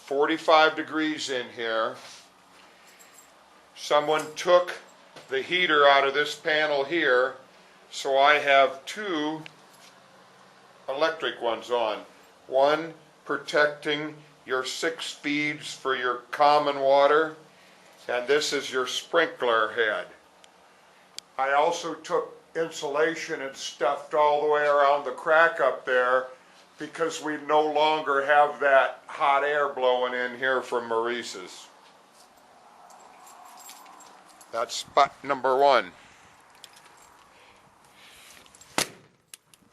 45 degrees in here. Someone took the heater out of this panel here, so I have two electric ones on. One protecting your 6 speeds for your common water, and this is your sprinkler head. I also took insulation and stuffed all the way around the crack up there because we no longer have that hot air blowing in here from Maurice's. That's spot number 1.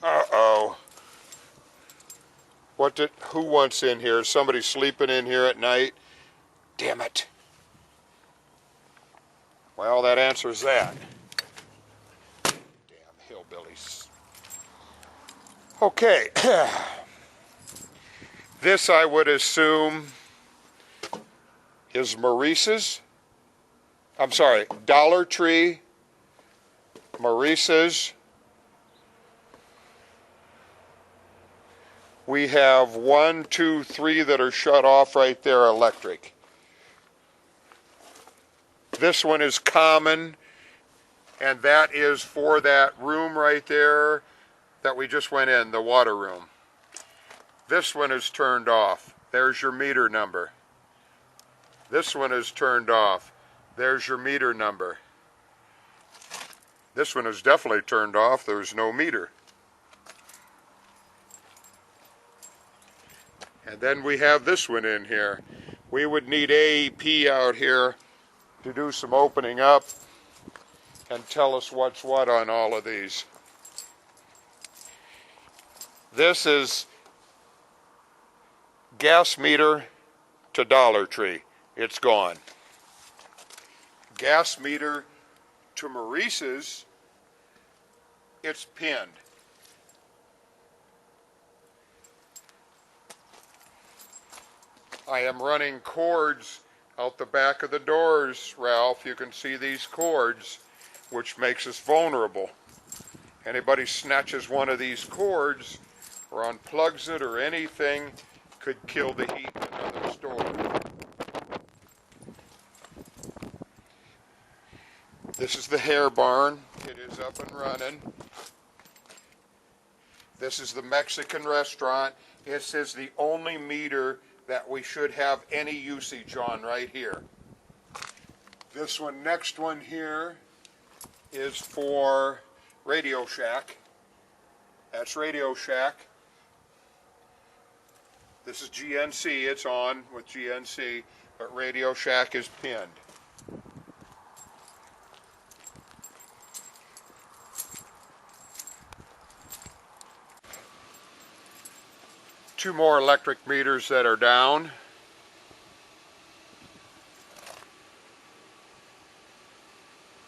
Uh-oh. Who wants in here? Is somebody sleeping in here at night? Damn it. Well, that answers that. Damn hillbillies. Okay. This, I would assume, is Maurice's. I'm sorry, Dollar Tree, Maurice's. We have 1, 2, 3 that are shut off right there, electric. This one is common, and that is for that room right there that we just went in, the water room. This one is turned off. There's your meter number. This one is turned off. There's your meter number. This one is definitely turned off. There's no meter. And then we have this one in here. We would need AEP out here to do some opening up and tell us what's what on all of these. This is gas meter to Dollar Tree. It's gone. Gas meter to Maurice's, it's pinned. I am running cords out the back of the doors, Ralph. You can see these cords, which makes us vulnerable. Anybody snatches one of these cords or unplugs it or anything could kill the heat in another store. This is the hair barn. It is up and running. This is the Mexican restaurant. This is the only meter that we should have any usage on right here. This one, next one here, is for Radio Shack. That's Radio Shack. This is GNC, it's on with GNC, but Radio Shack is pinned. Two more electric meters that are down.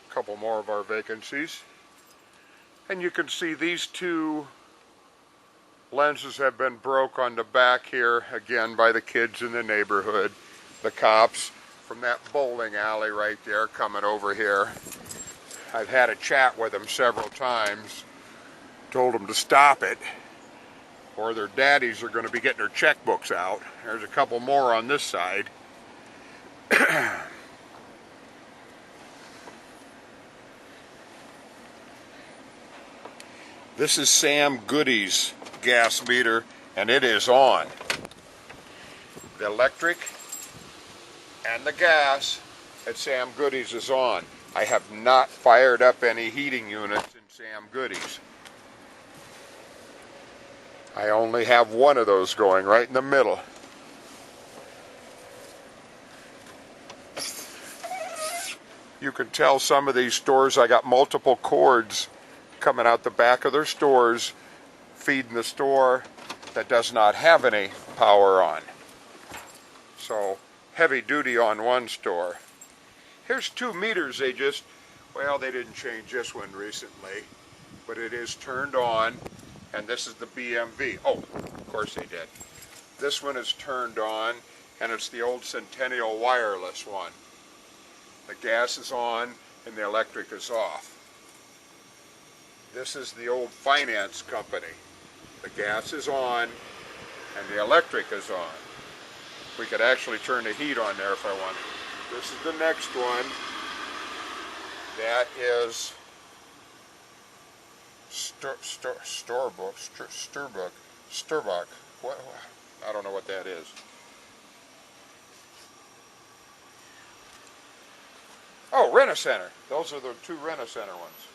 A couple more of our vacancies. And you can see these two lenses have been broke on the back here, again by the kids in the neighborhood, the cops from that bowling alley right there coming over here. I've had a chat with them several times, told them to stop it, or their daddies are going to be getting their checkbooks out. There's a couple more on this side. This is Sam Goody's gas meter, and it is on. The electric and the gas at Sam Goody's is on. I have not fired up any heating units in Sam Goody's. I only have one of those going right in the middle. You can tell some of these stores, I got multiple cords coming out the back of their stores, feeding the store that does not have any power on. So, heavy duty on one store. Here's 2 meters they didn't change this one recently, but it is turned on. And this is the BMV. Oh, of course they did. This one is turned on, and it's the old Centennial wireless one. The gas is on, and the electric is off. This is the old finance company. The gas is on, and the electric is on. We could actually turn the heat on there if I wanted. This is the next one. That is Sturbuck. What? I don't know what that is. Oh, Rent-A-Center. Those are the two Rent-A-Center ones.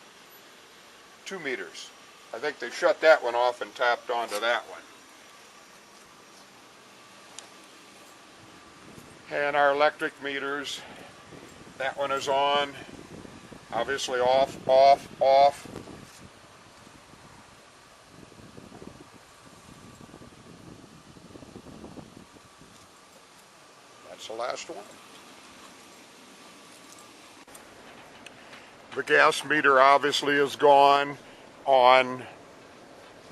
2 meters. I think they shut that one off and tapped onto that one. And our electric meters, that one is on. Obviously off, off, off. That's the last one. The gas meter obviously is gone on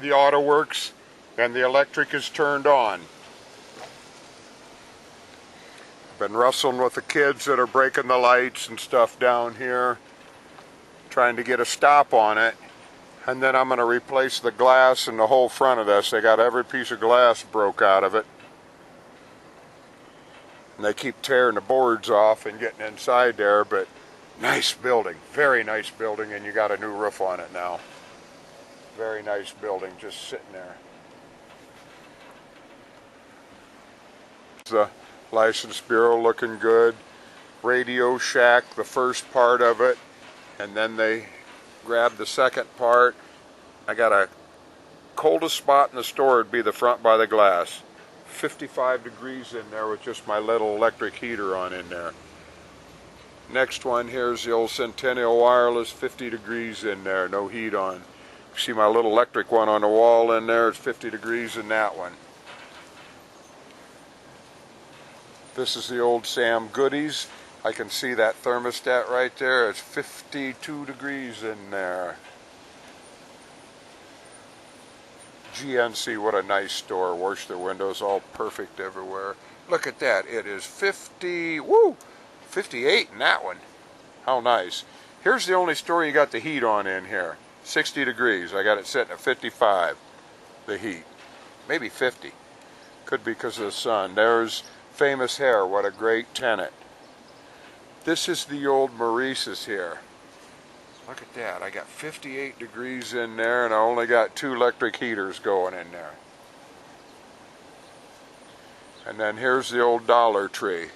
the AutoWorks, and the electric is turned on. Been wrestling with the kids that are breaking the lights and stuff down here, trying to get a stop on it. And then I'm going to replace the glass in the whole front of this. They got every piece of glass broke out of it. And they keep tearing the boards off and getting inside there, but nice building, very nice building, and you got a new roof on it now. Very nice building, just sitting there. The License Bureau looking good. Radio Shack, the first part of it, and then they grabbed the second part. I got a coldest spot in the store would be the front by the glass. 55 degrees in there with just my little electric heater on in there. Next one, here's the old Centennial Wireless, 50 degrees in there, no heat on. You see my little electric one on the wall in there, it's 50 degrees in that one. This is the old Sam Goodies. I can see that thermostat right there, it's 52 degrees in there. GNC, what a nice store. Wash their windows, all perfect everywhere. Look at that, it is 58 in that one. How nice. Here's the only store you got the heat on in here. 60 degrees. I got it sitting at 55, the heat. Maybe 50. Could be because of the sun. There's Famous Hair. What a great tenant. This is the old Maurice's here. Look at that. I got 58 degrees in there, and I only got 2 electric heaters going in there. And then here's the old Dollar Tree.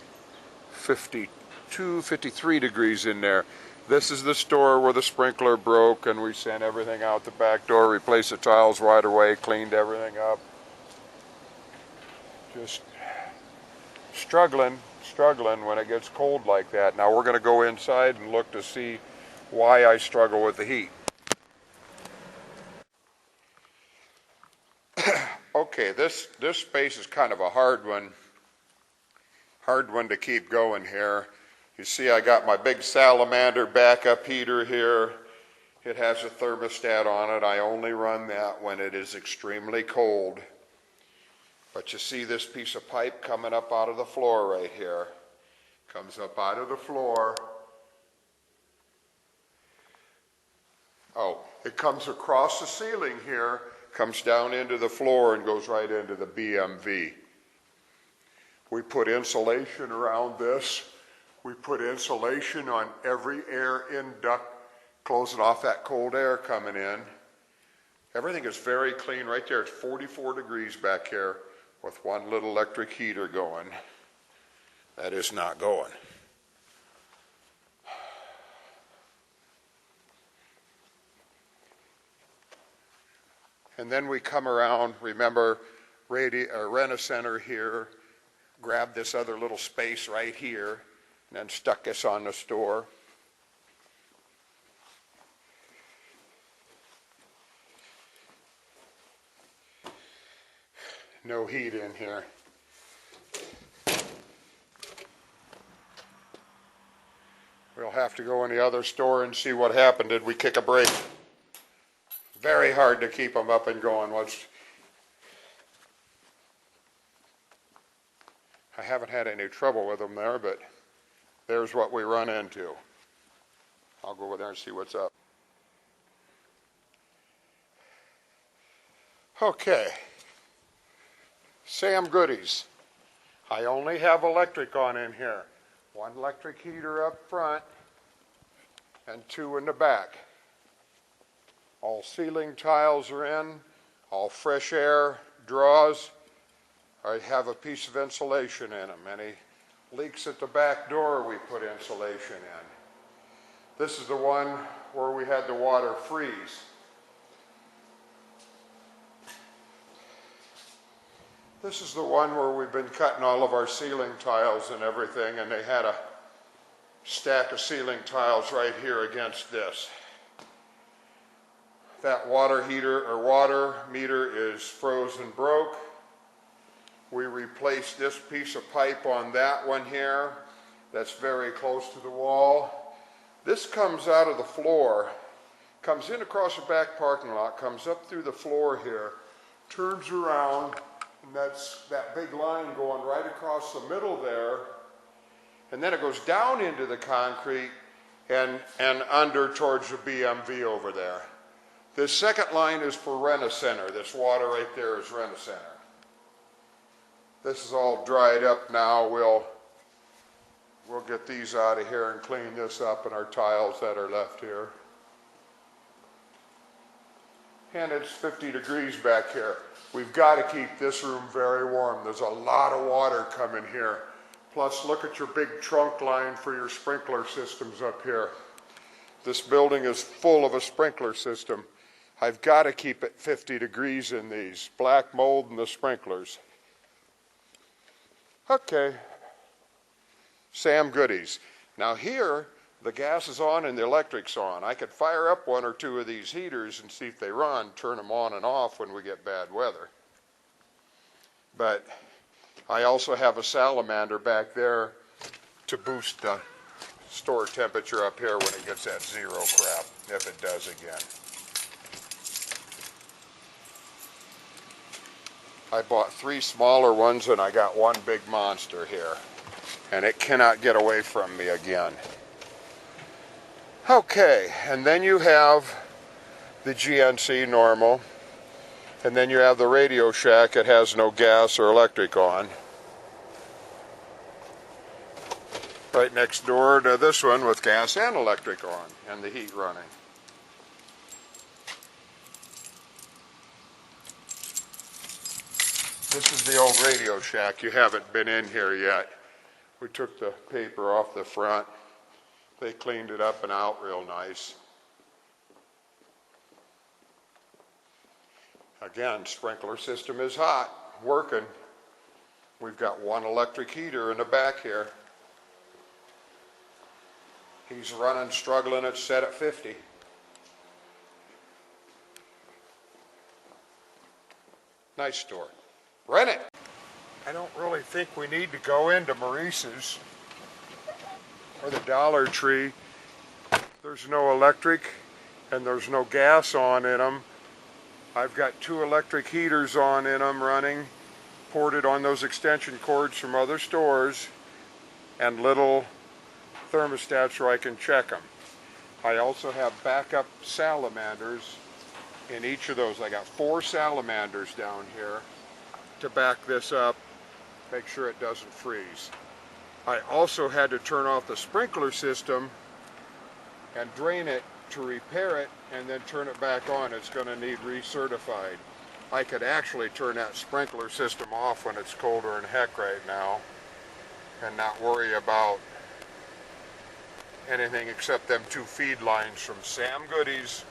52, 53 degrees in there. This is the store where the sprinkler broke, and we sent everything out the back door, replaced the tiles right away, cleaned everything up. Just struggling when it gets cold like that. Now we're going to go inside and look to see why I struggle with the heat. Okay, this space is kind of a hard one to keep going here. You see I got my big Salamander backup heater here. It has a thermostat on it. I only run that when it is extremely cold. But you see this piece of pipe coming up out of the floor right here. Comes up out of the floor. Oh, it comes across the ceiling here, comes down into the floor and goes right into the BMV. We put insulation around this. We put insulation on every air in duct, closing off that cold air coming in. Everything is very clean right there. It's 44 degrees back here with one little electric heater going. That is not going. And then we come around, remember, Rent-A-Center here, grabbed this other little space right here, and then stuck this on the store. No heat in here. We'll have to go in the other store and see what happened. Did we kick a break? Very hard to keep them up and going. I haven't had any trouble with them there, but there's what we run into. I'll go over there and see what's up. Okay. Sam Goodies. I only have electric on in here. One electric heater up front and two in the back. All ceiling tiles are in, all fresh air draws. I have a piece of insulation in them. Any leaks at the back door, we put insulation in. This is the one where we had the water freeze. This is the one where we've been cutting all of our ceiling tiles and everything, and they had a stack of ceiling tiles right here against this. That water heater or water meter is frozen broke. We replaced this piece of pipe on that one here. That's very close to the wall. This comes out of the floor, comes in across the back parking lot, comes up through the floor here, turns around, and that's that big line going right across the middle there, and then it goes down into the concrete and under towards the BMV over there. This second line is for Rent-A-Center. This water right there is Rent-A-Center. This is all dried up now. We'll get these out of here and clean this up and our tiles that are left here. And it's 50 degrees back here. We've got to keep this room very warm. There's a lot of water coming here. Plus, look at your big trunk line for your sprinkler systems up here. This building is full of a sprinkler system. I've got to keep it 50 degrees in these. Black mold in the sprinklers. Okay. Sam Goodies. Now here, the gas is on and the electric's on. I could fire up one or two of these heaters and see if they run, turn them on and off when we get bad weather. But I also have a salamander back there to boost the store temperature up here when it gets that zero crap, if it does again. I bought 3 smaller ones and I got one big monster here. And it cannot get away from me again. Okay, and then you have the GNC normal. And then you have the Radio Shack. It has no gas or electric on. Right next door to this one with gas and electric on and the heat running. This is the old Radio Shack. You haven't been in here yet. We took the paper off the front. They cleaned it up and out real nice. Again, sprinkler system is hot, working. We've got one electric heater in the back here. He's running, struggling, it's set at 50. Nice store. Rent it. I don't really think we need to go into Maurice's or the Dollar Tree. There's no electric and there's no gas on in them. I've got 2 electric heaters on in them running, ported on those extension cords from other stores, and little thermostats where I can check them. I also have backup salamanders in each of those. I got 4 salamanders down here to back this up, make sure it doesn't freeze. I also had to turn off the sprinkler system and drain it to repair it and then turn it back on. It's going to need recertified. I could actually turn that sprinkler system off when it's colder than heck right now and not worry about anything except them 2 feed lines from Sam Goodies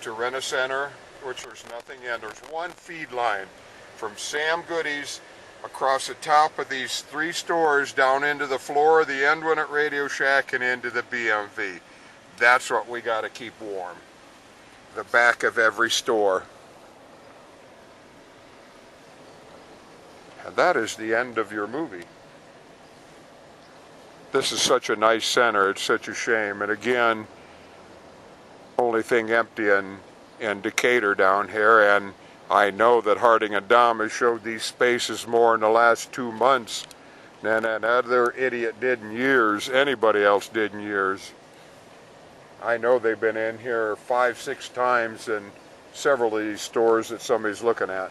to Rent-A-Center, which there's nothing in. There's 1 feed line from Sam Goodies across the top of these 3 stores down into the floor of the end one at Radio Shack and into the BMV. That's what we got to keep warm. The back of every store. And that is the end of your movie. This is such a nice center. It's such a shame. And again, only thing empty in Decatur down here, and I know that Harding and Dom has showed these spaces more in the last 2 months than that other idiot did in years, anybody else did in years. I know they've been in here 5, 6 times in several of these stores that somebody's looking at.